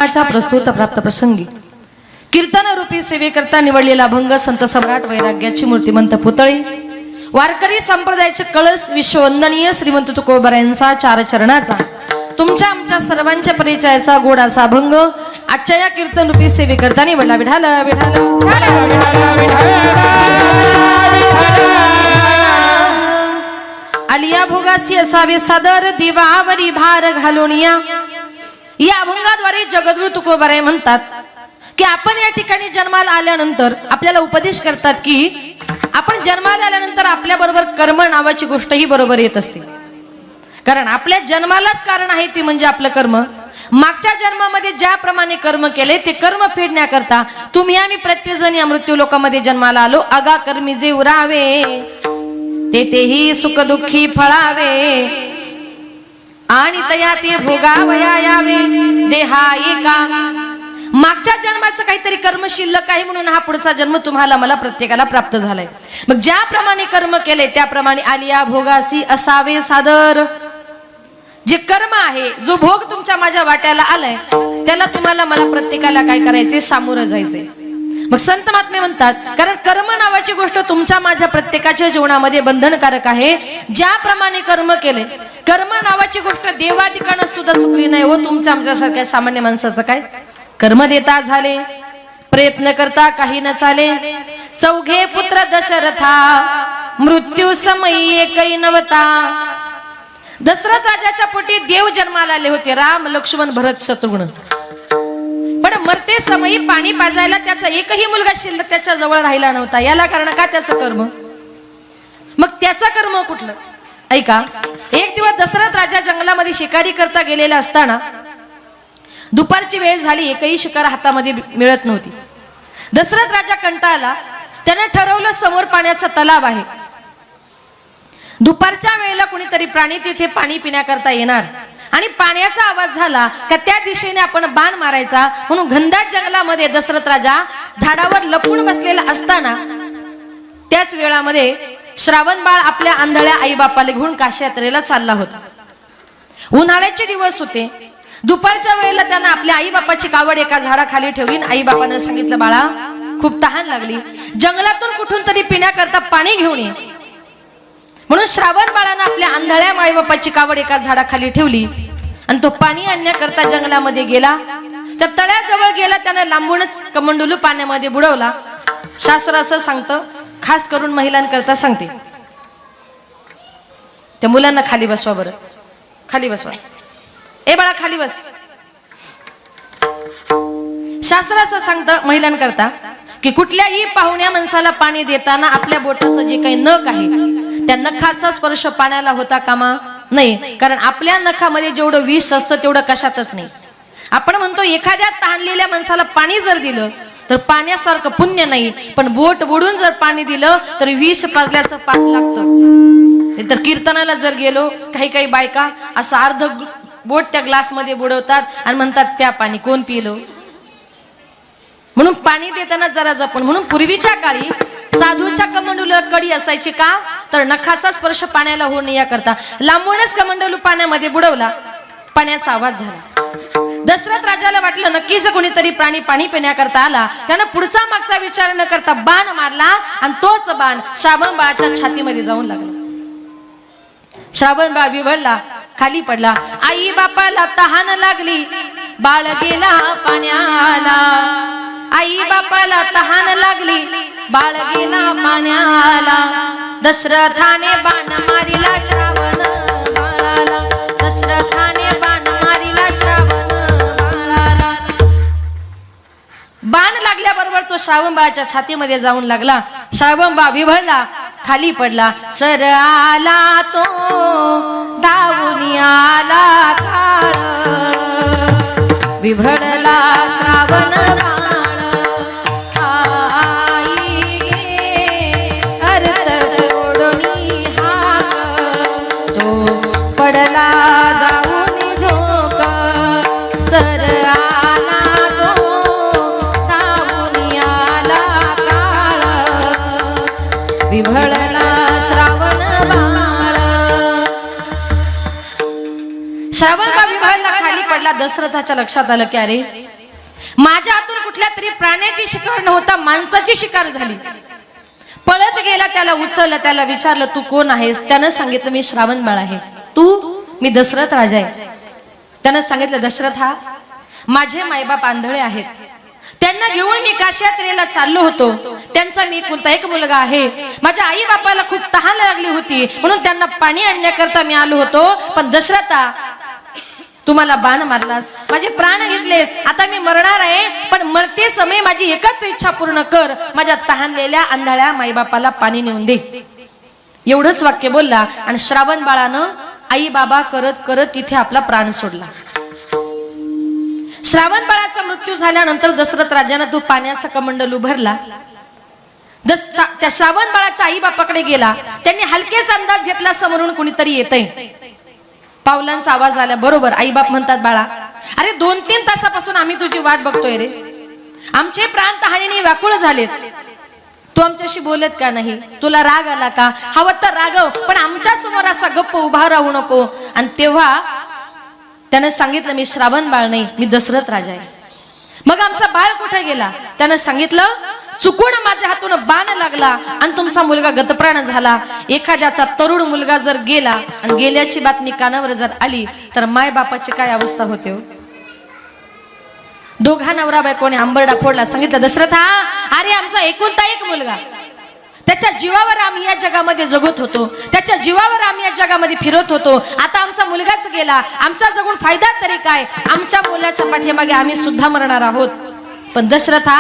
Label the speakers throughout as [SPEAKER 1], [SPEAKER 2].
[SPEAKER 1] पुस्तकाच्या प्रस्तुत प्राप्त प्रसंगी कीर्तन रूपी सेवेकरता निवडलेला अभंग संत सम्राट वैराग्याची मूर्तिमंत पुतळी वारकरी संप्रदायाचे कळस विश्ववंदनीय श्रीमंत तुकोबारायांचा चार चरणाचा तुमच्या आमच्या सर्वांच्या परिचयाचा गोड असा अभंग आजच्या या कीर्तन रूपी सेवेकरता निवडला. विठाल विठाल आलिया भोगासी असावे सादर दिवावरी भार घालून या अभंगाद्वारे जगद्गुरु तुकोबाराय म्हणतात की आपण या ठिकाणी जन्माला आल्यानंतर आपल्याला उपदेश करतात की आपण जन्माला आल्यानंतर आपल्या बरोबर कर्म नावाची गोष्ट ही बरोबर येत असते. कारण आपल्या जन्मालाच कारण आहे ती म्हणजे आपलं कर्म. मागच्या जन्मामध्ये ज्याप्रमाणे कर्म केले ते कर्म फेडण्याकरता तुम्ही आम्ही प्रत्येकजण या मृत्यू लोकांमध्ये जन्माला आलो. अगा कर्मी जे उरावे तेही सुख दुःखी फळावे आणि तया ते भोगावया यावे देहा एका. मागच्या जन्माचं काहीतरी कर्म शिल्लक आहे म्हणून हा पुढचा जन्म तुम्हाला मला प्रत्येकाला प्राप्त झालाय. मग ज्याप्रमाणे कर्म केले त्याप्रमाणे आलिया भोगासी असावे सादर. जे कर्म आहे जो भोग तुमच्या माझ्या वाट्याला आलाय त्याला तुम्हाला मला प्रत्येकाला काय करायचे सामोरं जायचंय. मग संत महात्मे म्हणतात कारण कर्म नावाची गोष्ट तुमच्या माझ्या प्रत्येकाच्या जीवनामध्ये बंधनकारक आहे. ज्याप्रमाणे कर्म केले कर्म नावाची गोष्ट देवादिकांना सुद्धा चुकली नाही हो. तुमच्या आमच्यासारख्या सामान्य माणसाचं काय कर्म देता झाले प्रयत्न करता काही न चाले. चौघे पुत्र दशरथा मृत्यू समयी एकही नवता. दशरथ राजाच्या पोटी देव जन्माला आले होते राम लक्ष्मण भरत शत्रुघ्न. पण मरते समयी पाणी पाजायला त्याचा एकही मुलगा शिल्लक त्याच्या जवळ राहिला नव्हता. याला कारण का त्याचं कर्म. मग त्याचं कर्म कुठलं ऐका. एक दिवस दशरथ राजा जंगलामध्ये शिकारी करता गेलेला असताना दुपारची वेळ झाली एकही शिकार हातामध्ये मिळत नव्हती. दशरथ राजा कंटाळला. त्याने ठरवलं समोर पाण्याचा तलाव आहे. दुपारच्या वेळेला कुणीतरी प्राणी तिथे पाणी पिण्याकरता येणार आणि पाण्याचा आवाज झाला का त्या दिशेने आपण बाण मारायचा. म्हणून घनदाट जंगलामध्ये दशरथ राजा झाडावर लपून बसलेला असताना त्याच वेळामध्ये श्रावण बाळ आपल्या आंधळ्या आई बापाला घेऊन काशी यात्रेला चालला होता. उन्हाळ्याचे दिवस होते. दुपारच्या वेळेला त्यांना आपल्या आई बापाची कावड एका झाडाखाली ठेवली. आई बापानं सांगितलं बाळा खूप तहान लागली जंगलातून कुठून तरी पिण्याकरता पाणी घेऊन ये. म्हणून श्रावण बाळानं आपल्या आंधळ्या आई बापाची कावड एका झाडाखाली ठेवली आणि तो पाणी आणण्याकरता जंगलामध्ये गेला. त्या तळ्याजवळ गेला. त्याने लांबूनच कमंडलू पाण्यामध्ये बुडवला. शास्त्र असं सांगतं खास करून महिलांकरता सांगते त्या मुलांना खाली बसवा बरं खाली बसवा. ए बाळा खाली बस. शास्त्र असं सांगतं महिलांकरता की कुठल्याही पाहुण्या माणसाला पाणी देताना आपल्या बोटाचं जे काही नख आहे त्या नखाचा स्पर्श पाण्याला होता कामा नाही. कारण आपल्या नखामध्ये जेवढं विष असतं तेवढं कशातच नाही. आपण म्हणतो एखाद्या तहानलेल्या माणसाला पाणी जर दिलं तर पाण्यासारखं पुण्य नाही. पण बोट बुडून जर पाणी दिलं तर विष पाजल्याचं पाप लागतं. तर कीर्तनाला जर गेलो काही काही बायका असं अर्ध बोट त्या ग्लास मध्ये बुडवतात आणि म्हणतात प्या पाणी. कोण पिलो. म्हणून पाणी देताना जरा जपून. म्हणून पूर्वीच्या काळी साधूच्या कमंडलूला कडी असायची का तर नखाचा स्पर्श पाण्याला होऊ नये याकरता. लांबूनच कमंडलू पाण्यामध्ये बुडवला. पाण्याचा आवाज झाला. दशरथ राजाला वाटलं नक्कीच कोणीतरी प्राणी पाणी पिण्याकरता आला. त्यानं पुढचा मागचा विचार न करता बाण मारला आणि तोच बाण श्रावण बाळाच्या छातीमध्ये जाऊन लागला. श्रावण बाळ विव्हळला खाली पडला. आई बापाला तहान लागली बाळ गेला पाण्याला. आई बापाला तहान लागली बाळ गेला पाण्याला. दशरथाने बाण मारिला श्रावण बाळाला. दशरथाने बाण मारिला श्रावण बाळाला. बाण लागल्याबरोबर तो श्रावण बाळाच्या छातीमध्ये जाऊन लागला. श्रावण बाळ विव्हळला खाली पडला. सर आला तो धावून आला काळ विव्हळला श्रावण बाळ. आई गे अर्थ ओढणी हाक तो पडला जाऊन झोक. सर आला तो धावून आला काळ विव्हळला श्रावण बाळ. श्रावण बाळ विव्हळला खाली पडला. दशरथाच्या लक्षात आलं की अरे माझ्या हातून कुठल्या तरी प्राण्याची शिकार नव्हता, माणसाची शिकार झाली. पळत गेला, त्याला उचललं, त्याला विचारलं तू कोण आहेस? त्यानं सांगितलं मी श्रावण बाळ आहे. तू? मी दशरथ राजा आहे. त्यानं सांगितलं दशरथा, माझे मायबाप आंधळे आहेत, त्यांना घेऊन मी काशी यात्रेला चाललो होतो. त्यांचा मी एकुलता एक मुलगा आहे. माझ्या आई बापाला खूप तहान लागली होती, म्हणून त्यांना पाणी आणण्याकरता मी आलो होतो. पण दशरथा, तुम्हाला बाण मारलास, माझे प्राण घेतलेस, आता मी मरणार आहे, पण मरते समय माझी एकच इच्छा पूर्ण कर, माझ्या तहानलेल्या आंधळ्या माईबापाला पाणी नेऊन दे. एवढंच वाक्य बोलला आणि श्रावण बाळानं आई बाबा करत करत तिथे आपला प्राण सोडला. श्रावण बाळाचा मृत्यू झाल्यानंतर दशरथ राजानं तो पाण्याचा कमंडल उभारला. त्या श्रावण बाळाच्या आई बापाकडे गेला. त्यांनी हलकेच अंदाज घेतला समोरून कुणीतरी येतंय. पावलांचा आवाज आला. बरोबर आई बाप म्हणतात, बाळा अरे 2-3 तासापासून आम्ही तुझी वाट बघतोय रे, आमचे प्राण तहानेने व्याकुळ झालेत, तू आमच्याशी बोलत का नाही? तुला राग आला का? हवं तर रागव, पण आमच्या समोर असा गप्प उभा राहू नको. आणि तेव्हा त्याने सांगितलं मी श्रावण बाळ नाही, मी दशरथ राजा आहे. मग आमचा बाळ कुठे गेला? त्याने सांगितलं चुकून माझ्या हातून बाण लागला आणि तुमचा मुलगा गतप्राण झाला. एखाद्याचा तरुण मुलगा जर गेला आणि गेल्याची बातमी कानावर जर आली तर माय बापाची काय अवस्था होते हो? दोघा नवरा बायकोने आंबरडा फोडला. सांगितलं दशरथा, अरे आमचा एकुलता एक मुलगा, त्याच्या जीवावर आम्ही या जगामध्ये जगत होतो, त्याच्या जीवावर आम्ही या जगामध्ये फिरत होतो. आता आमचा मुलगाच गेला, आमचा जगून फायदा तरी काय? आमच्या मुलाच्या पाठीमागे आम्ही सुद्धा मरणार आहोत. पण दशरथा,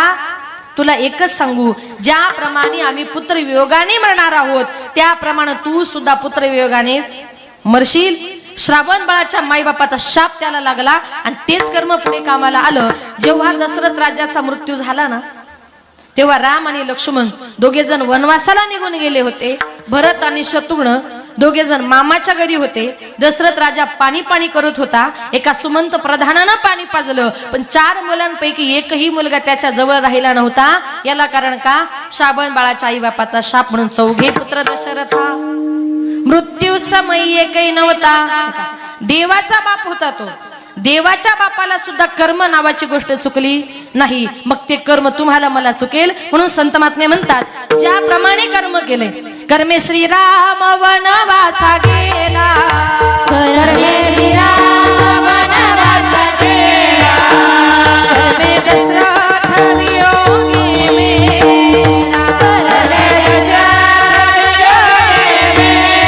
[SPEAKER 1] तुला एकच सांगू, ज्याप्रमाणे आम्ही पुत्र वियोगाने मरणार आहोत त्याप्रमाणे तू सुद्धा पुत्र वियोगानेच मरशील. श्रावण बाळाच्या माईबापाचा शाप त्याला लागला आणि तेच कर्म पुढे कामाला आलं. जेव्हा दशरथ राजाचा मृत्यू झाला ना, तेव्हा राम आणि लक्ष्मण दोघे जण वनवासाला निघून गेले होते. भरत आणि शत्रुघ्न दोघे जण मामाच्या घरी होते. दशरथ राजा पाणी पाणी करत होता. एका सुमंत प्रधानानं पाणी पाजलं, पण 4 मुलांपैकी एकही मुलगा त्याच्या जवळ राहिला नव्हता. याला कारण का? श्रावण बाळाच्या आई बापाचा शाप. म्हणून 4घे पुत्र दशरथा. मृत्यू समय एकही नव्हता. देवाचा बाप होता तो. देवाच्या बापाला सुद्धा कर्म नावाची गोष्ट चुकली नाही, मग ते कर्म तुम्हाला मला चुकेल. म्हणून संत महात्मे म्हणतात, ज्याप्रमाणे कर्म केले, कर्मे श्रीराम वनवासा गेला, कर्मे श्रीराम वनवासा गेला, कर्मे दशरथ वियोगी मेला, कर्मे दशरथ वियोगी मेला,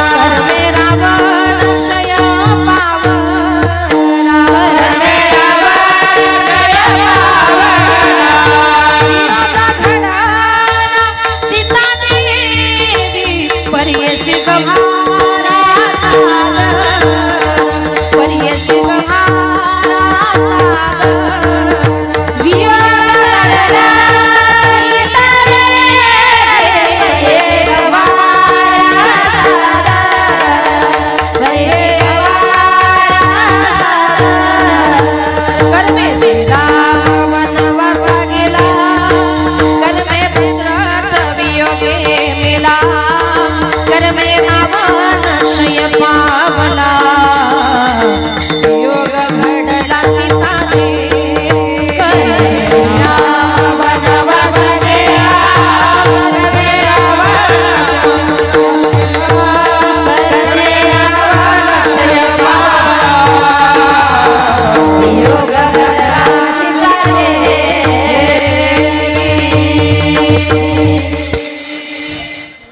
[SPEAKER 1] कर्मे रावण क्षय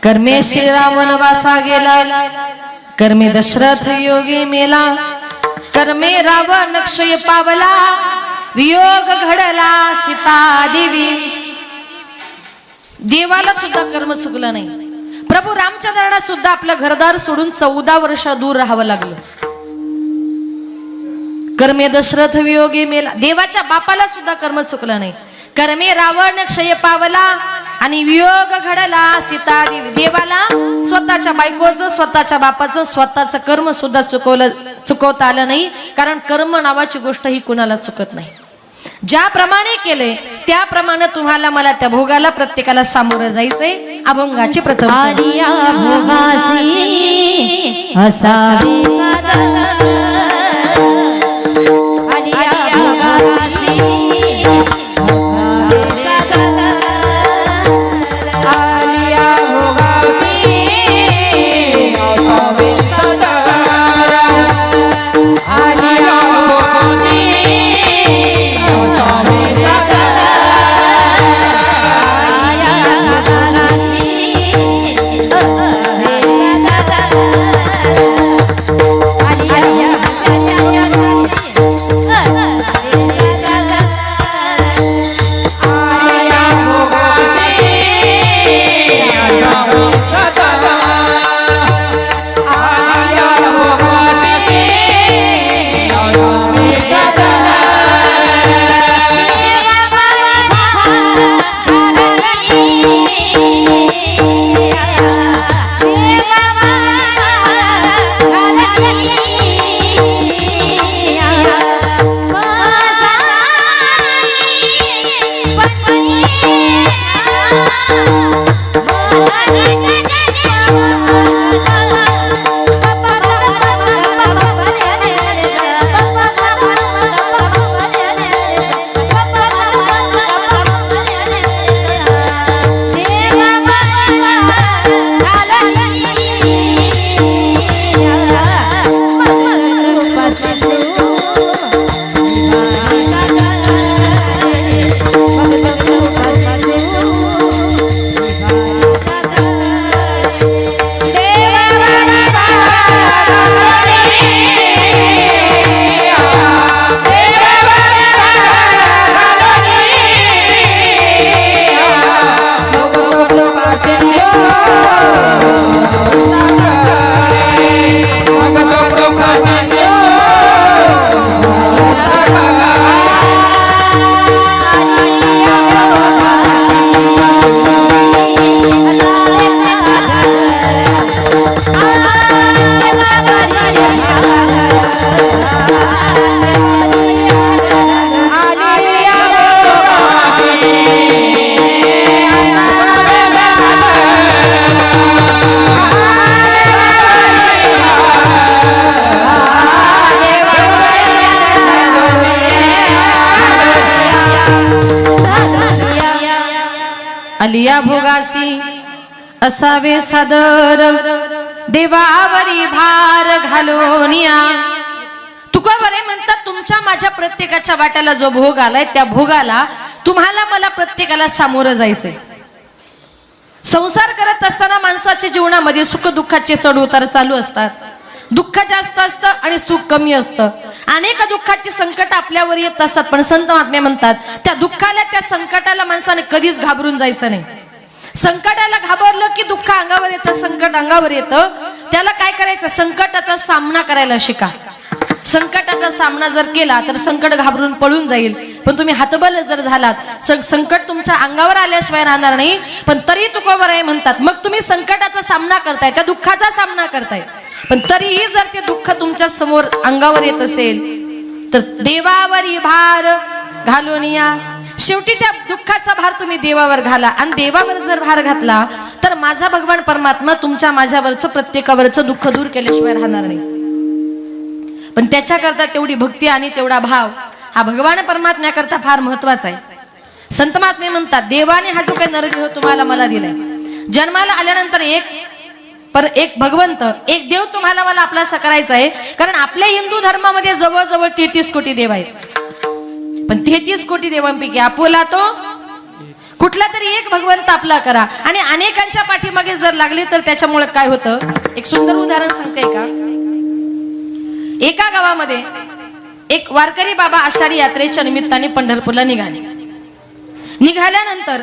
[SPEAKER 1] कर्मे श्रीराम वनवासा गेला, कर्मे दशरथ योगी मेला, कर्मे रावण क्षय पावला, वियोग घडला सीता देवी. देवाला सुद्धा कर्म चुकलं नाही. प्रभू रामचंद्रांना सुद्धा आपलं घरदार सोडून 14 वर्ष दूर राहावं लागलं. कर्मे दशरथ वियोगी मेला. देवाच्या बापाला सुद्धा कर्म चुकलं नाही. कर्मे रावण क्षय पावला आणि वियोग घडला सीता देवी. देवाला स्वतःच्या बायकोचं, स्वतःच्या बापाचं, स्वतःचं कर्म सुद्धा चुकवता आलं नाही, कारण कर्म नावाची गोष्ट ही कुणाला चुकत नाही. ज्याप्रमाणे केले त्याप्रमाणे तुम्हाला मला त्या भोगाला प्रत्येकाला सामोरं जायचंय. अभंगाची प्रथम भोगासी आलिया भोगासी असावे सादर देवावरी भार घालोनिया. तुकोबराय म्हणतात तुमच्या माझ्या प्रत्येकाच्या वाट्याला जो भोग आलाय त्या भोगाला तुम्हाला मला प्रत्येकाला सामोरं जायचंय. संसार करत असताना माणसाच्या जीवनामध्ये सुख दुःखाचे चढ उतार चालू असतात. दुःख जास्त असतं आणि सुख कमी असतं. अनेक दुःखाची संकट आपल्यावर येत असतात, पण संत महात्मे म्हणतात त्या दुःखाला त्या संकटाला माणसाने कधीच घाबरून जायचं नाही. संकटाला घाबरलं की दुःख अंगावर येतं, संकट अंगावर येतं. त्याला काय करायचं, संकटाचा सामना करायला शिका. संकटाचा सामना जर केला तर संकट घाबरून पळून जाईल, पण तुम्ही हतबल जर झालात संकट तुमच्या अंगावर आल्याशिवाय राहणार नाही. पण तरी तुकोबराय म्हणतात मग तुम्ही संकटाचा सामना करताय, त्या दुःखाचा सामना करताय, पण तरीही जर ते दुःख तुमच्या समोर अंगावर येत असेल तर देवावरी भार घालून या. शेवटी त्या दुःखाचा भार तुम्ही देवावर घाला, आणि देवावर जर भार घातला तर माझा भगवान परमात्मा तुमच्या माझ्यावरचं प्रत्येकावरचं दुःख दूर केल्याशिवाय राहणार नाही. पण त्याच्याकरता तेवढी भक्ती आणि तेवढा भाव हा भगवान परमात्म्याकरता फार महत्वाचा आहे. संत महात्मे म्हणतात देवाने हा जो काही नरदेह तुम्हाला मला दिलाय, जन्माला आल्यानंतर एक भगवंत एक देव तुम्हाला मला आपलासा करायचा आहे. कारण आपल्या हिंदू धर्मामध्ये जवळजवळ 33 कोटी देव आहेत, पण 33 कोटी देवांपैकी आपोला तो कुठला तरी एक भगवंत आपला करा. आणि अनेकांच्या पाठीमागे जर लागले तर त्याच्यामुळे काय होतं, एक सुंदर उदाहरण सांगते का. एका गावामध्ये एक वारकरी बाबा आषाढी यात्रेच्या निमित्ताने पंढरपूरला निघाल्यानंतर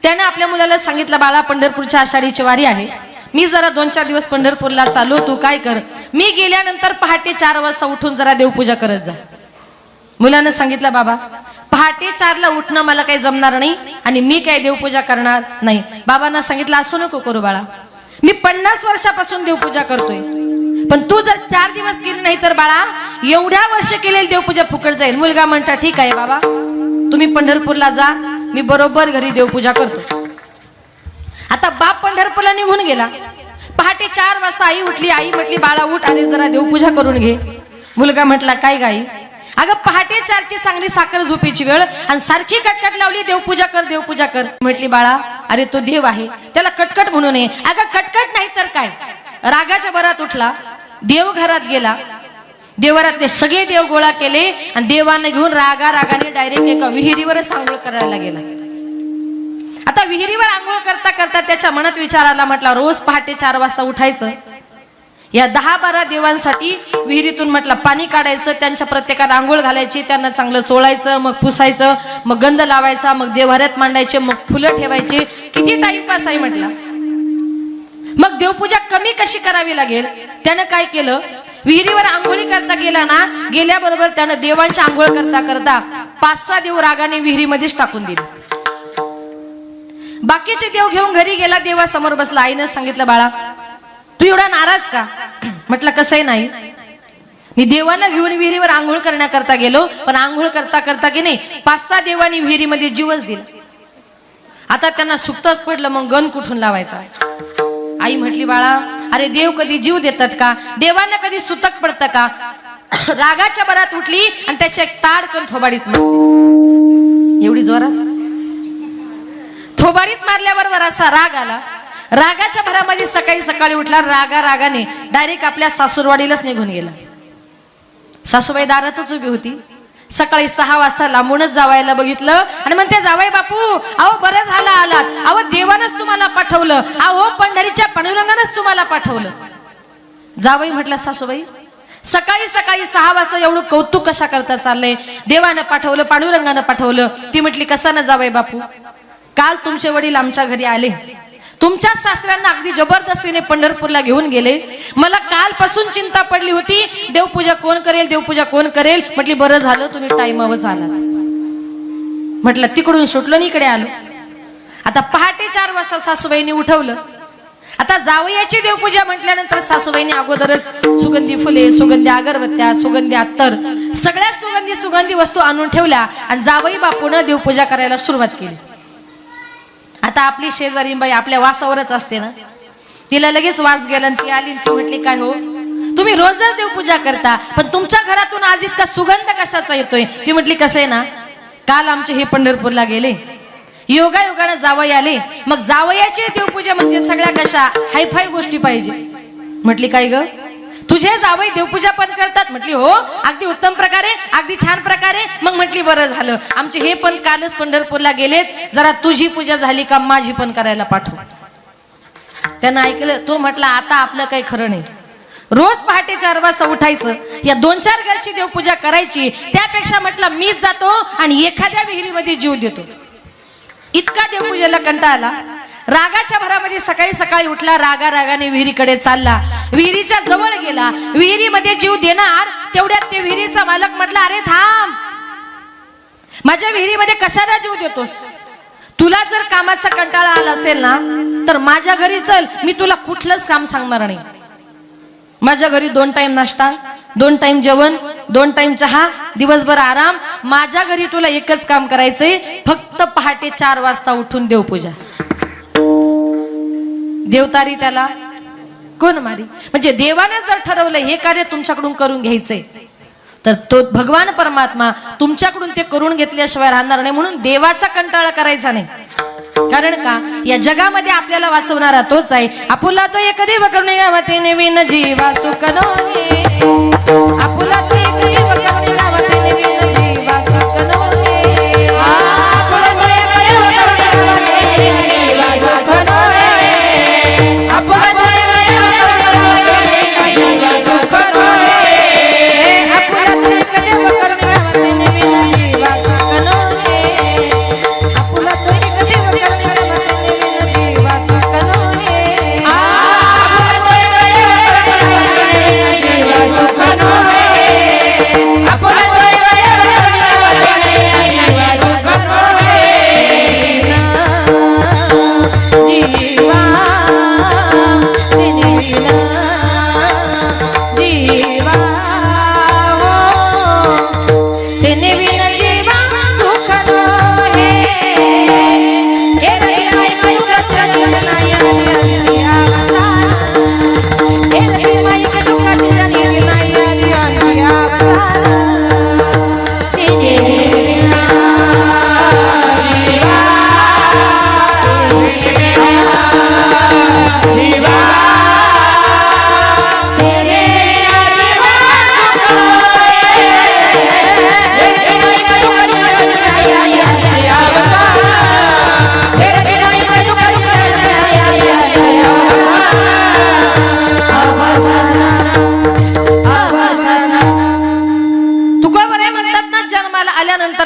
[SPEAKER 1] त्याने आपल्या मुलाला सांगितलं, बाळा पंढरपूरच्या आषाढीची वारी आहे, मी जरा 2-4 दिवस पंढरपूरला चालू, तू काय कर, मी गेल्यानंतर पहाटे 4 वाजता उठून जरा देवपूजा करत जा. मुलानं सांगितलं, बाबा पहाटे 4ला उठणं मला काही जमणार नाही आणि मी काय देवपूजा करणार नाही. बाबांना सांगितलं, असं नको करू बाळा, मी 50 वर्षापासून देवपूजा करतोय, पण तू जर 4 दिवस केली नाही तर बाळा एवढ्या वर्ष केलेली देवपूजा फुकट जाईल. मुलगा म्हणता, ठीक आहे बाबा, तुम्ही पंढरपूरला जा, मी बरोबर घरी देवपूजा करतो. आता बाप पंढरपूरला निघून गेला. पहाटे 4 वाजता आई उठली. आई म्हटली, बाळा उठ, अरे जरा देवपूजा करून घे. मुलगा म्हटला, काय गाई, अगं पहाटे 4ची चांगली साखर झोपेची वेळ आणि सारखी कटकट लावली, देवपूजा कर देवपूजा कर. म्हटली, बाळा अरे तो देव आहे, त्याला कटकट म्हणू नये. अगं कटकट नाही तर काय. रागाच्या भरात उठला, देव घरात गेला, देवघरातले सगळे देव गोळा केले आणि देवांना घेऊन रागाने डायरेक्ट एका विहिरीवरच आंघोळ करायला गेला. आता विहिरीवर आंघोळ करता करता त्याच्या मनात विचार आला, म्हटला रोज पहाटे 4 वाजता उठायचं, या 10-12 देवांसाठी विहिरीतून म्हटलं पाणी काढायचं, त्यांच्या प्रत्येकाला आंघोळ घालायची, त्यांना चांगलं चोळायचं, मग पुसायचं, मग गंध लावायचा, मग देवघरात मांडायचे, मग फुलं ठेवायचे. किती टाइमपास आहे म्हटला. मग देवपूजा कमी कशी करावी लागेल, त्यानं काय केलं, विहिरीवर आंघोळी करता गेला ना, गेल्याबरोबर त्यानं देवांची आंघोळ करता करता 5-6 देव रागाने विहिरीमध्येच टाकून दिले. बाकीचे देव घेऊन घरी गेला, देवासमोर बसला. आईनं सांगितलं, बाळा तू एवढा नाराज का. म्हटलं कसंही नाही, मी देवांना घेऊन विहिरीवर आंघोळ करण्याकरता गेलो, पण आंघोळ करता करता की नाही 5-6 देवांनी विहिरीमध्ये जीवच दिला. आता त्यांना सुक्तच पडलं, मग गण कुठून लावायचा. आई म्हटली, बाळा अरे देव कधी जीव देतात का, देवांना कधी सुतक पडतं का. रागाच्या भरात उठली आणि त्याच्या एक ताडकन थोबाडीत मारली. एवढी जोरात थोबाडीत मारल्याबरोबर असा राग आला. रागाच्या भरामध्ये सकाळी उठला, रागाने डायरेक्ट आपल्या सासूरवाडीलाच निघून गेला. सासूबाई दारातच उभी होती. सकाळी 6 वाजता लांबूनच जावायला बघितलं आणि म्हणते, जावाई बापू अहो बरं झालं आलात, अहो देवानच तुम्हाला पाठवलं, अहो पंढरीच्या पांडुरंगानच तुम्हाला पाठवलं. जावाई म्हटलं, सासूबाई सकाळी 6 वाजता एवढं कौतुक कशा करता चाललंय, देवानं पाठवलं, पांडुरंगानं पाठवलं. ती म्हटली, कसा ना जावाई बापू, काल तुमचे वडील आमच्या घरी आले, तुमच्या सासऱ्यांना अगदी जबरदस्तीने पंढरपूरला घेऊन गेले. मला कालपासून चिंता पडली होती, देवपूजा कोण करेल, देवपूजा कोण करेल. म्हटली, बरं झालं तुम्ही टाइमावर आलात. म्हटलं तिकडून सुटलो आणि इकडे आलो. आता पहाटे 4 वाजता सासूबाईंनी उठवलं. आता जावयाची देवपूजा म्हटल्यानंतर सासूबाईंनी अगोदरच सुगंधी फुले, सुगंधी अगरबत्त्या, सुगंधी अत्तर, सगळ्या सुगंधी वस्तू आणून ठेवल्या आणि जावई बापूनं देवपूजा करायला सुरुवात केली. आता आपली शेजारी बाई आपल्या वासावरच असते ना, तिला लगेच वास गेला आणि ती आली. ती म्हटली, काय हो तुम्ही रोजच देवपूजा करता, पण तुमच्या घरातून आज इतका सुगंध कशाचा येतोय. ती म्हटली, कसं आहे ना, काल आमचे हे पंढरपूरला गेले, योगायोगाने जावई आले. मग जावयाची देवपूजा म्हणजे सगळ्या कशा हायफाय गोष्टी पाहिजे. म्हटली काय ग, तुझे जावई देवपूजा पण करतात? म्हटली हो, अगदी उत्तम प्रकारे, अगदी छान प्रकारे. मग म्हटली बरं झालं, आमचे हे पण कालच पंढरपूरला गेलेत, जरा तुझी पूजा झाली का माझी पण करायला पाठव. त्यानं ऐकलं. तो म्हटला आता आपलं काही खरं नाही, रोज पहाटे 4 वाजता उठायचं, या 2-4 घरची देवपूजा करायची, त्यापेक्षा म्हटलं मीच जातो आणि एखाद्या विहिरीमध्ये जीव देतो. इतका देवपूजेला कंटाळा आला. रागाच्या भरामध्ये सकाळी सकाळी उठला, रागाने विहिरीकडे चालला. विहिरीच्या जवळ गेला, विहिरीमध्ये जीव देणार तेवढ्यात ते विहिरीचा मालक म्हटला, अरे थांब, माझ्या विहिरीमध्ये कशाला जीव देतोस? तुला जर कामाचा कंटाळा आला असेल ना तर माझ्या घरी चल, मी तुला कुठलंच काम सांगणार नाही. माझ्या घरी 2 टाइम नाश्ता, 2 टाइम जेवण, 2 टाइम चहा, दिवसभर आराम. माझ्या घरी तुला एकच काम करायचंय, फक्त पहाटे 4 वाजता उठून देवपूजा. देवतारी त्याला कोण मारी? म्हणजे देवाने जर ठरवलं हे कार्य तुमच्याकडून करून घ्यायचंय तर तो भगवान परमात्मा तुमच्याकडून ते करून घेतल्याशिवाय राहणार नाही. म्हणून देवाचा कंटाळा करायचा नाही. कारण का, या जगामध्ये आपल्याला वाचवणारा तोच आहे. आपुला तो एक देव करुणे गावाते नवीन जीवा सुख नोहे. आपुला तो एक देव करुणे गावाते नवीन जीवा सुख नोहे. आपुला तो एक देव करुणे गावाते नवीन जीवा सुख नोहे. आपुला तो एक देव करुणे गावाते नवीन जीवा सुख नोहे. आपुला तो एक देव करुणे गावाते नवीन जीवा सुख नोहे. आपुला तो एक देव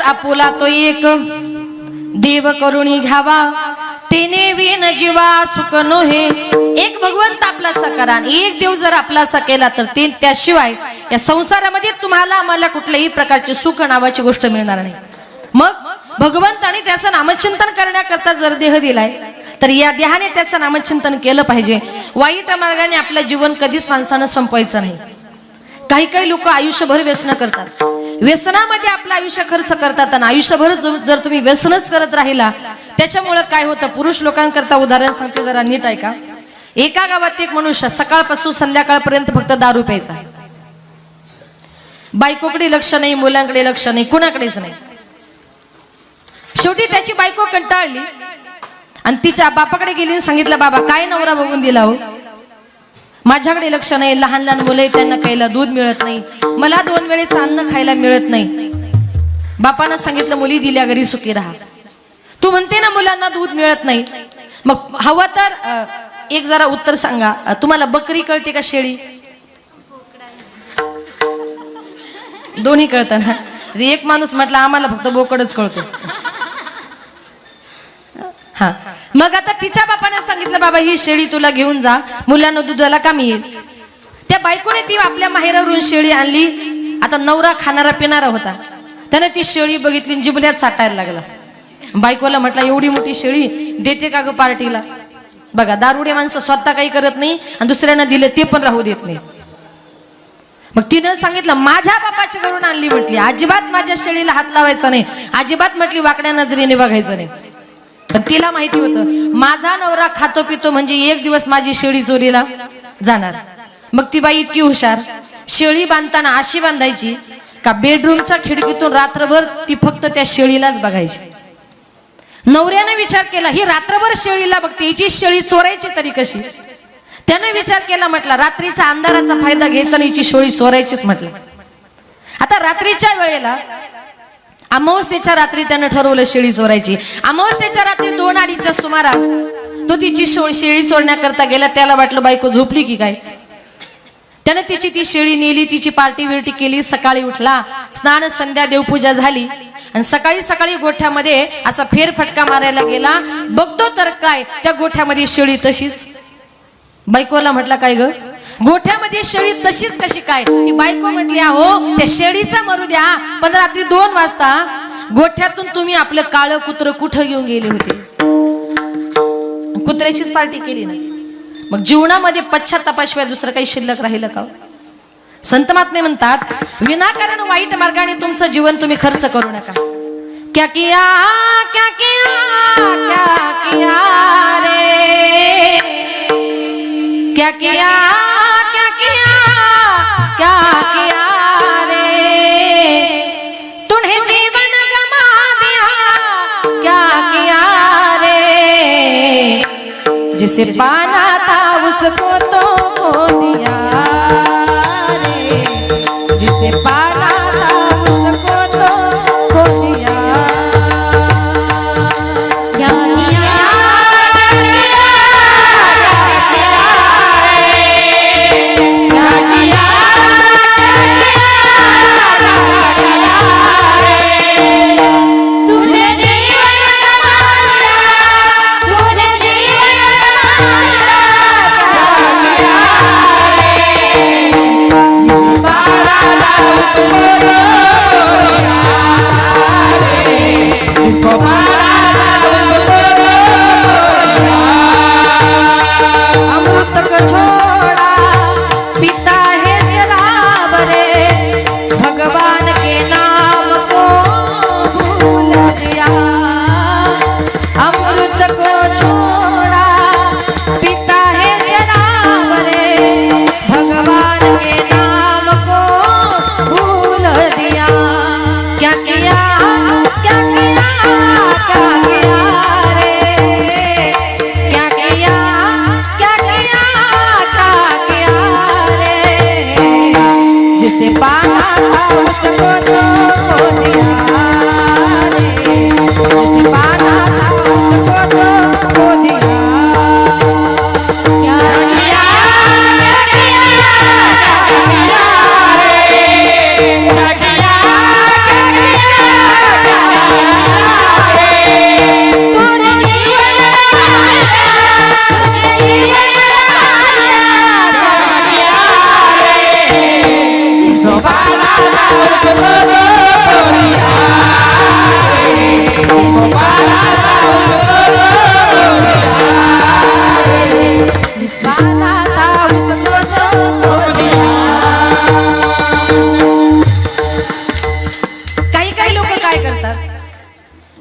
[SPEAKER 1] आपुला तो एक देव करुणी घ्यावा तेने विन जीवा सुख नोहे. एक भगवंत आपलासा करा, एक देव जर आपलासा केला तर ते त्याशिवाय या संसारामध्ये तुम्हाला आम्हाला कुठल्याही प्रकारचे सुख नावाची गोष्ट मिळणार नाही. मग भगवंताने त्याचं नामचिंतन करण्याकरता जर देह दिलाय तर या देहाने त्याचं नामचिंतन केलं पाहिजे. वाईट मार्गाने आपलं जीवन कधीच माणसानं संपवायचं नाही. काही लोक आयुष्यभर व्यसन करतात, व्यसनामध्ये आपलं आयुष्य खर्च करतात आणि आयुष्यभर जर तुम्ही व्यसनच करत राहिला त्याच्यामुळे काय होतं. पुरुष लोकांकरता उदाहरण सांगते, जरा नीट ऐका. एका गावात एक मनुष्य सकाळपासून संध्याकाळपर्यंत फक्त दारू प्यायचा. बायकोकडे लक्ष नाही, मुलांकडे लक्ष नाही, कुणाकडेच नाही. शेवटी त्याची बायको कंटाळली आणि तिच्या बापाकडे गेली आणि सांगितलं, बाबा काय नवरा बघून दिला हो, माझ्याकडे लक्ष नाही, लहान लहान मुलं त्यांना प्यायला दूध मिळत नाही, मला 2 वेळेचं अन्न खायला मिळत नाही. बापानं सांगितलं, मुली दिल्या घरी सुखी राहा. तू म्हणते ना मुलांना दूध मिळत नाही, मग हवं तर एक जरा उत्तर सांगा, तुम्हाला बकरी कळते का शेळी? दोन्ही कळतं ना. एक माणूस म्हटला आम्हाला फक्त बोकडच कळतो. हा, मग आता तिच्या बापाने सांगितलं, बाबा ही शेळी तुला घेऊन जा, मुलांना दुधाला कामी येईल. त्या बायकोने ती आपल्या माहेरावरून शेळी आणली. आता नवरा खाणारा पिणारा होता, त्याने ती शेळी बघितली, जिभल्यात चाटायला लागला. बायकोला म्हटलं, एवढी मोठी शेळी देते का ग पार्टीला? बघा, दारुडे माणसं स्वतः काही करत नाही आणि दुसऱ्यांना दिले ते पण राहू देत नाही. मग तिनं सांगितलं, माझ्या बापाची घरून आणली म्हटली, अजिबात माझ्या शेळीला हात लावायचा नाही, अजिबात म्हटली वाकड्या नजरेने बघायचं नाही. पण तिला माहिती होतं, माझा नवरा खातो पितो म्हणजे एक दिवस माझी शेळी चोरीला जाणार. मग ती बाई इतकी हुशार, शेळी बांधताना अशी बांधायची का बेडरूमच्या खिडकीतून रात्रभर ती फक्त त्या शेळीलाच बघायची. नवऱ्याने विचार केला, ही रात्रभर शेळीला बघते, हिची शेळी चोरायची तरी कशी. त्याने विचार केला, म्हटला रात्रीच्या अंधाराचा फायदा घ्यायचा आणि हिची शेळी चोरायचीच म्हटलं. आता रात्रीच्या वेळेला अमावस्येच्या रात्री त्यानं ठरवलं शेळी चोरायची. अमावस्येच्या रात्री 2-2:30च्या सुमारास तो तिची शेळी चोरण्याकरता गेला. त्याला वाटलं बायको झोपली की काय. त्यानं तिची ती शेळी नेली, तिची पार्टी विरटी केली. सकाळी उठला, स्नान संध्या देवपूजा झाली आणि सकाळी सकाळी गोठ्यामध्ये असा फेरफटका मारायला गेला. बघतो तर काय, त्या गोठ्यामध्ये शेळी तशीच. बायकोला म्हटला, काय ग, गोठ्यामध्ये शेळी तशीच कशी काय. ती बायको म्हटली, अहो त्या शेळीचा मरू द्या, पण रात्री 2 वाजता गोठ्यातून तुम्ही आपलं काळं कुत्र कुठं घेऊन गेले होते. कुत्र्याचीच पार्टी केली ना. मग जीवनामध्ये पश्चात्तापाशिवाय दुसरं काही शिल्लक राहिलं का. संत महात्मे म्हणतात, विनाकारण वाईट मार्गाने तुमचं जीवन तुम्ही खर्च करू नका. क्या किया क्या किया क्या किया रे, क्या किया क्या किया क्या किया रे, तुम्हें जीवन गमा दिया क्या किया रे, जिसे पाना था उसको तो खो दिया रे, जिसे पाना था उसको तो खो दिया.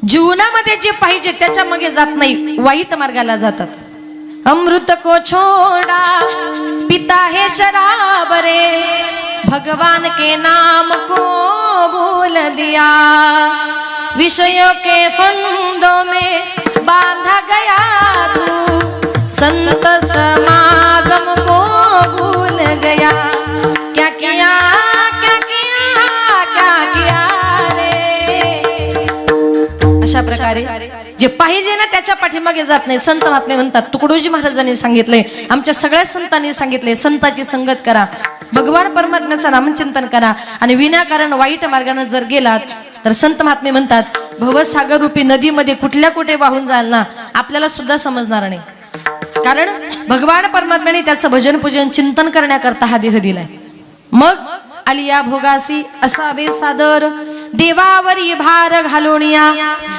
[SPEAKER 1] जीवनामध्ये जे पाहिजे त्याच्या मागे जात नाही, वाईट मार्गाला जातात. अमृत को छोड़ा पिता है शराब रे, भगवान के नाम को भूल दिया, विषयों के फंदों में बांधा गया तू, संत समागम को भूल गया. क्या किया क्या किया क्या किया रे. अशा प्रकारे जे पाहिजे ना त्याच्या पाठीमागे जात नाही. संत महात्मे म्हणतात, तुकडोजी महाराजांनी सांगितले, आमच्या सगळ्या संतांनी सांगितले, संताची संगत करा, भगवान परमात्म्याचं नामचिंतन करा आणि विनाकारण वाईट मार्गाने जर गेलात तर संत महात्मे म्हणतात, भवसागर रूपी नदीमध्ये कुठे वाहून जाल ना आपल्याला सुद्धा समजणार नाही. कारण भगवान परमात्म्याने त्याचं भजन पूजन चिंतन करण्याकरता हा देह दिलाय. मग आलिया भोगासी असावे सादर, देवावरी भार घालोनिया.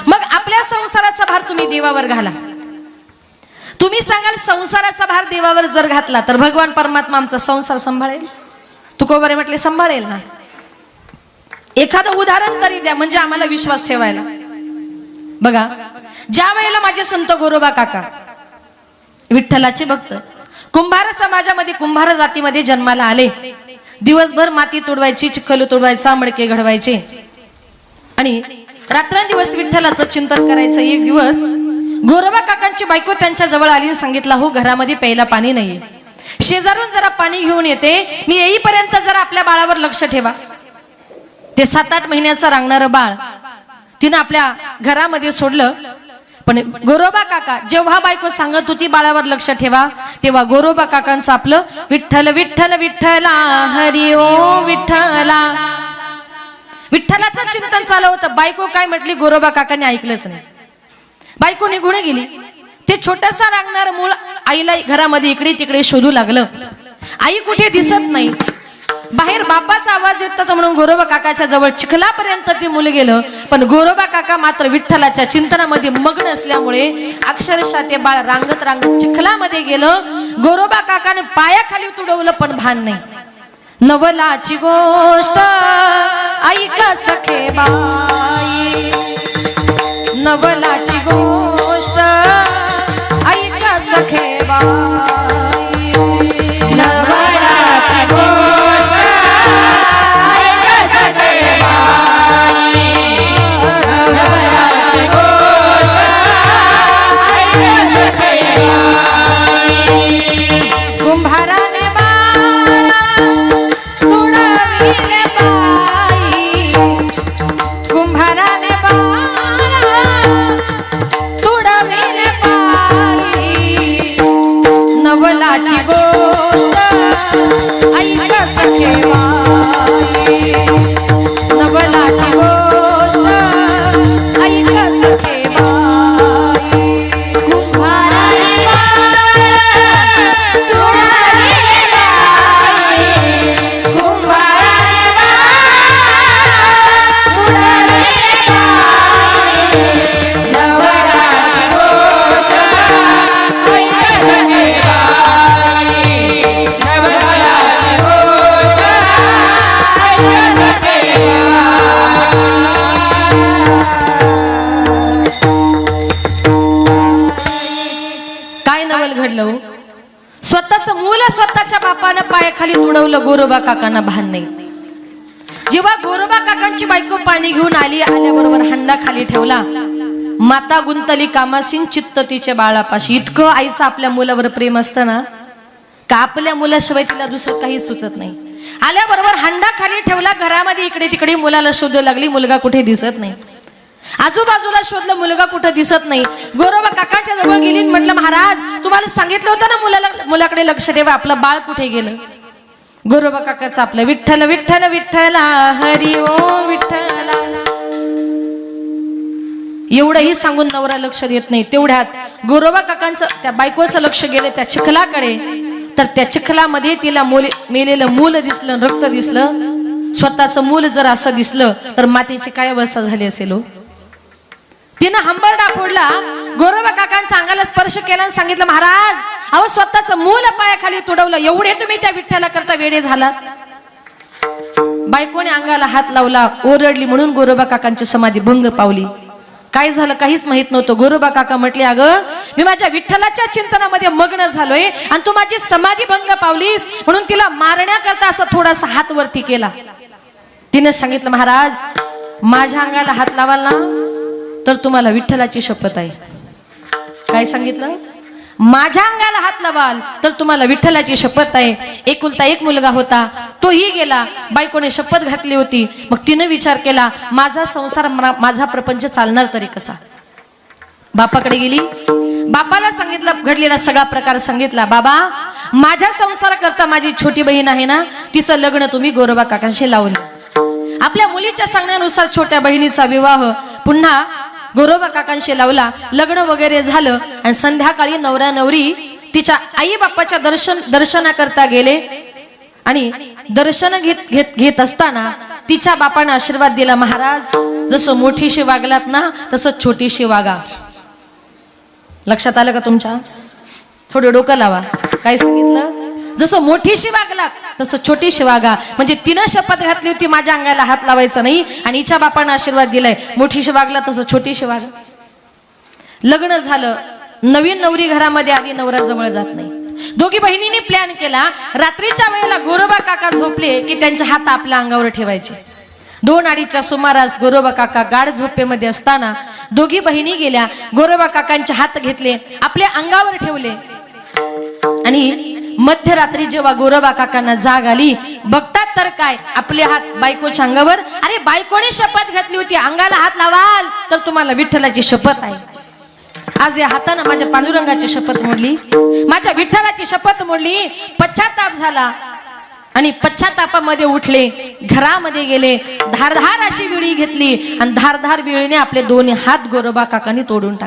[SPEAKER 1] मग आपल्या संसाराचा भार तुम्ही देवावर घाला. तुम्ही सांगाल संसाराचा भार देवावर जर घातला तर भगवान परमात्मा आमचा संसार सांभाळेल. तुकोबारे म्हटले सांभाळेल ना. एखादं उदाहरण तरी द्या म्हणजे आम्हाला विश्वास ठेवायला. बघा, ज्या वेळेला माझे संत गोरोबा काका विठ्ठलाचे भक्त कुंभार समाजामध्ये कुंभार जातीमध्ये जन्माला आले. दिवसभर माती तोडवायची, चिखल तोडवायचा, मडके घडवायचे आणि रात्रंदिवस विठ्ठलाचं चिंतन करायचं. एक दिवस गोरोबा काकांची बायको त्यांच्या जवळ आली आणि सांगितलं, हो घरामध्ये प्यायला पाणी नाहीये, शेजारून जरा पाणी घेऊन येते, मी येईपर्यंत जरा आपल्या बाळावर लक्ष ठेवा. ते 7-8 महिन्याचं रांगणारं बाळ तिनं आपल्या घरामध्ये सोडलं. पण गोरोबा काका जेव्हा बायको सांगत होती बाळावर लक्ष ठेवा, तेव्हा गोरोबा काकांचं आपलं विठ्ठल विठ्ठल विठ्ठला हरी ओम विठ्ठला, विठ्ठलाचं चिंतन चालू होतं. बायको काय म्हटली गोरोबा काकांनी ऐकलंच नाही. बायको निघून गेली. ते छोटंसं रांगणारं मूळ आईला घरामध्ये इकडे तिकडे शोधू लागलं. आई कुठे दिसत नाही. बाहेर बापाचा आवाज येत होता म्हणून गोरोबा काकाच्या जवळ चिखलापर्यंत ते मुलं गेलं. पण गोरोबा काका मात्र विठ्ठलाच्या चिंतनामध्ये मग्न असल्यामुळे अक्षरशः ते बाळ रांगत रांगत चिखलामध्ये गेलं. गोरोबा काकाने पायाखाली तुडवलं पण भान नाही. नवलाची गोष्ट ऐका सखे बाई, नवलाची गोष्ट ऐका सखे बाई, नवलाची गोष्ट ऐका सखे बाई, नवलाची गोष्ट ऐका सखे बाई. कुंभाराने बाळा तुडविले बाई, कुंभाराने तुडविले बाई, नवलाची गोष्ट ऐका सखे बाई, नवलाची गोष्ट ऐका सखे बाई. कुंभाराने तुडविले बाई, कुंभाराने तुडविले बाई, नवलाची गोष्ट ऐका सखे बाई, नवलाची गोष्ट ऐका सखे बाई. काय नवल घडलं हो? स्वतःच मूल स्वतःच्या बापानं पायाखाली तुडवलं. गोरोबा काकांना भान नाही. जेव्हा गोरोबा काकांची बायको पाणी घेऊन आली, आल्याबरोबर हंडा खाली ठेवला. माता गुंतली कामासीन चित्त तिच्या बाळापाशी. इतकं आईचं आपल्या मुलावर प्रेम असतं ना, का आपल्या मुलाशिवाय तिला दुसरं काही सुचत नाही. आल्याबरोबर हंडा खाली ठेवला. घरामध्ये इकडे तिकडे मुलाला शोधू लागली. मुलगा कुठे दिसत नाही. आजूबाजूला शोधलं, मुलगा कुठे दिसत नाही. गोरोबा काकांच्या जवळ गेली. म्हटलं, महाराज तुम्हाला सांगितलं होतं ना मुलाकडे लक्ष ठेवा, आपलं बाळ कुठे गेलं? गोरोबा काकाचं आपलं विठ्ठल विठ्ठल विठ्ठला हरी ओम विठ्ठला. एवढंही सांगून नवरा लक्ष देत नाही. तेवढ्यात गोरोबा काकांचं त्या बायकोचं लक्ष गेलं त्या चिखलाकडे. तर त्या चिखलामध्ये तिला मेलेलं मूल दिसलं, रक्त दिसलं. स्वतःचं मूल जर असं दिसलं तर मातेची काय अवस्था झाली असेल हो? तिनं हंबरडा फोडला. गोरोबा काकांच्या अंगाला स्पर्श केला आणि सांगितलं, महाराज अहो स्वतःचं मूल पायाखाली तुडवलं, एवढे तुम्ही त्या विठ्ठला करता वेडे झालात. बायकोने अंगाला हात लावला, ओरडली. म्हणून गोरोबा काकांची समाधी भंग पावली. काय झालं काहीच माहित नव्हतं. गोरोबा काका म्हटले, अगं मी माझ्या विठ्ठलाच्या चिंतनामध्ये मग्न झालोय आणि तू माझी समाधी भंग पावलीस. म्हणून तिला मारण्याकरता असा थोडासा हात वरती केला. तिने सांगितलं, महाराज माझ्या अंगाला हात लावाल ना तर तुम्हाला विठ्ठलाची शपथ आहे. काय सांगितलं? माझ्या अंगाला हात लावाल तर तुम्हाला विठ्ठलाची शपथ आहे. एकुलता एक मुलगा होता, तोही गेला. बायकोने शपथ घातली होती. मग तिने विचार केला, माझा संसार माझा प्रपंच चालणार तरी कसा? बापाकडे गेली. बापाला सांगितलं, घडलेला सगळा प्रकार सांगितला. बाबा माझ्या संसाराकरता माझी छोटी बहीण आहे ना, तिचं लग्न तुम्ही गोरोबा काकांशी लावून. आपल्या मुलीच्या सांगण्यानुसार छोट्या बहिणीचा विवाह पुन्हा गोरोबा काकांशी लावला. लग्न वगैरे झालं आणि संध्याकाळी नवरा नवरी तिच्या आई बापाच्या दर्शनाकरता गेले. आणि दर्शन घेत असताना तिच्या बापाने आशीर्वाद दिला, महाराज जसं मोठीशी वागलात ना तसं छोटीशी वागा. लक्षात आलं का तुमच्या? थोडं डोकं लावा. काय सांगितलं? जसं मोठीशी वागलात तसं छोटीशी वागा. म्हणजे तिनं शपथ घातली होती माझ्या अंगाला हात लावायचा नाही आणि हिच्या बापाने आशीर्वाद दिलाय, मोठीशी वागला तसं छोटीशी वागा. लग्न झालं. नवीन नवरी घरामध्ये आली, नवरा जवळ जात नाही. दोघी बहिणींनी प्लॅन केला, रात्रीच्या वेळेला गोरोबा काका झोपले की त्यांचे हात आपल्या अंगावर ठेवायचे 2-2:30च्या सुमारास गोरोबा काका गाढ झोपेमध्ये असताना दोघी बहिणी गेल्या. गोरोबा काकांचे हात घेतले, आपल्या अंगावर ठेवले आणि मध्यरात्री जेव्हा गोरोबा काकांना जाग आली, बघतात तर काय, आपले हात बायकोच्या अंगावर. अरे बायकोने शपथ घातली होती, अंगाला हात लावाल तर तुम्हाला विठ्ठलाची शपथ आहे. आज या हाताने माझ्या पांडुरंगाची शपथ मोडली, माझ्या विठ्ठलाची शपथ मोडली. पश्चाताप झाला आणि पश्चातापामध्ये उठले, घरामध्ये गेले, धारधार अशी विळी घेतली आणि धारधार विळीने आपले दोन्ही हात गोरोबा काकांनी तोडून टाकले.